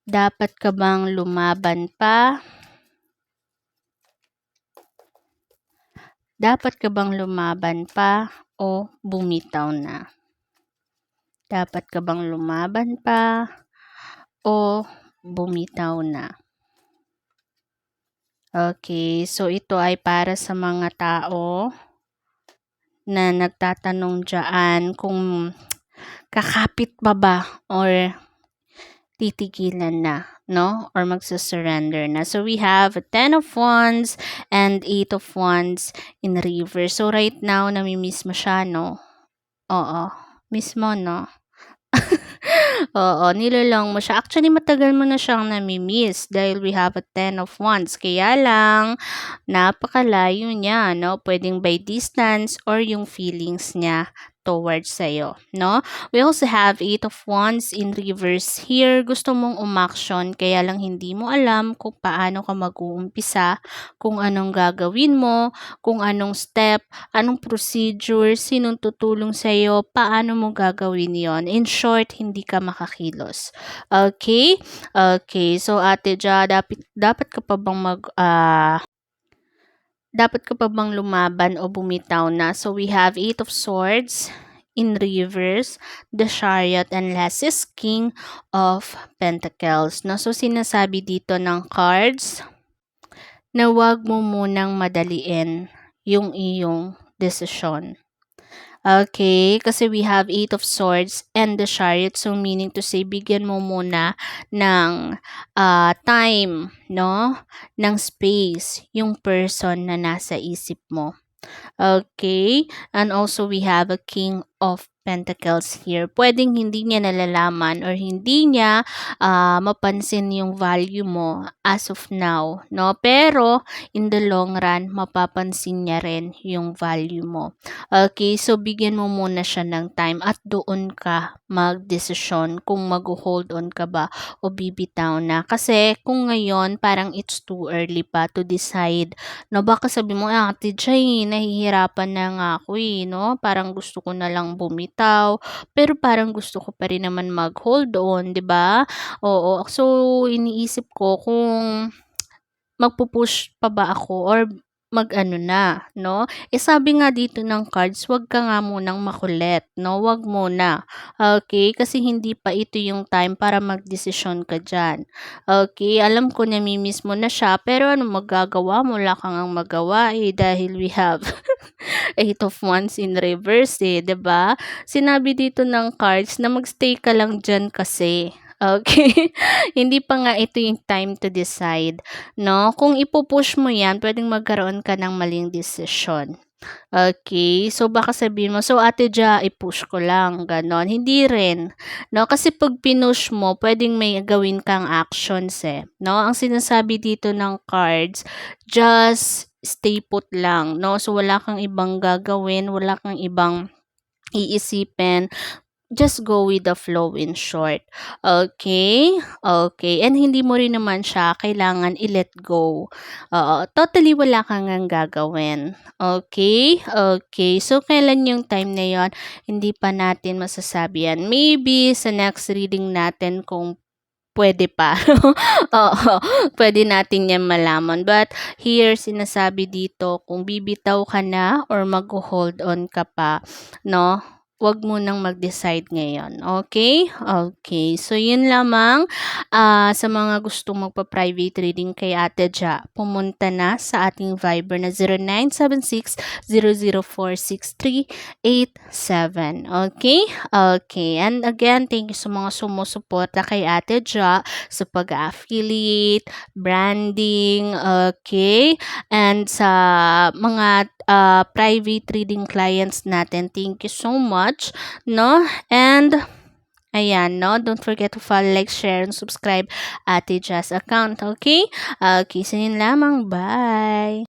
Dapat ka bang lumaban pa? Dapat ka bang lumaban pa o bumitaw na? Dapat ka bang lumaban pa o bumitaw na? Okay, so ito ay para sa mga tao na nagtatanong dyan kung kakapit pa ba or titigilan na, no? Or magsusurrender na. So we have 10 of Wands and 8 of Wands in reverse. So right now, namimiss mo siya, no? Oo, miss mo, no? Oo, nilolong mo siya. Actually, matagal mo na siyang namimiss dahil we have a 10 of Wands. Kaya lang, napakalayo niya, no? Pwedeng by distance or yung feelings niya towards sa'yo, no? We also have 8 of Wands in reverse here. Gusto mong umaksyon, kaya lang hindi mo alam kung paano ka mag-uumpisa, kung anong gagawin mo, kung anong step, anong procedure, sinong tutulong sa'yo, paano mo gagawin yon. In short, hindi ka makakilos. Okay? Okay. So, Ate Ja, dapat ka pa bang dapat ka pa bang lumaban o bumitaw na? So, we have 8 of Swords in reverse, the Chariot, and last is King of Pentacles. No? So, sinasabi dito ng cards na wag mo munang madaliin yung iyong desisyon. Okay, kasi we have 8 of Swords and the Chariot. So, meaning to say, bigyan mo muna ng time, no? Ng space, yung person na nasa isip mo. Okay, and also we have a King of Pentacles here. Pwedeng hindi niya nalalaman or hindi niya mapansin yung value mo as of now, no? Pero in the long run, mapapansin niya rin yung value mo. Okay, so bigyan mo muna siya ng time at doon ka magdesisyon kung mag-hold on ka ba o bibitaw na. Kasi kung ngayon, parang it's too early pa to decide. No, baka sabi mo, Ate Jay, nahihirapan na nga ako no? Parang gusto ko na lang bumitaw, pero parang gusto ko pa rin naman mag-hold on, di ba? Oo, so iniisip ko kung magpupush pa ba ako or mag-ano na, no? Sabi nga dito ng cards, wag ka nga munang makulit, no? Wag muna. Okay? Kasi hindi pa ito yung time para magdesisyon ka dyan. Okay? Alam ko namimiss mo na siya, pero ano magagawa mo? Wala kang ang magawa dahil we have 8 of Wands in reverse 'di ba? Sinabi dito ng cards na magstay ka lang dyan kasi. Okay? Hindi pa nga ito yung time to decide, no? Kung ipupush mo yan, pwedeng magkaroon ka ng maling desisyon. Okay, so baka sabihin mo, so Ate Ja, i-push ko lang, ganon. Hindi rin, no? Kasi pag pinush mo, pwedeng may gawin kang actions no? Ang sinasabi dito ng cards, just stay put lang, no? So wala kang ibang gagawin, wala kang ibang iisipin. Just go with the flow in short. Okay? Okay. And hindi mo rin naman siya kailangan i-let go. Totally wala kang ngang gagawin. Okay? Okay. So, kailan yung time na yon? Hindi pa natin masasabi yan. Maybe sa next reading natin kung pwede pa. Oo, pwede natin yan malaman. But here, sinasabi dito, kung bibitaw ka na or mag-hold on ka pa, no? Wag mo nang mag-decide ngayon. Okay? Okay. So, yun lamang. Sa mga gustong magpa-private reading kay Ate Ja, pumunta na sa ating Viber na 0976-004-6387. Okay? Okay. And again, thank you sa mga sumusuporta kay Ate Ja sa pag-affiliate, branding, okay? And sa mga private reading clients natin, thank you so much, no? And ayan, no? Don't forget to follow, like, share, and subscribe Ate Ja's account, okay? Okay, so yun lamang. Bye!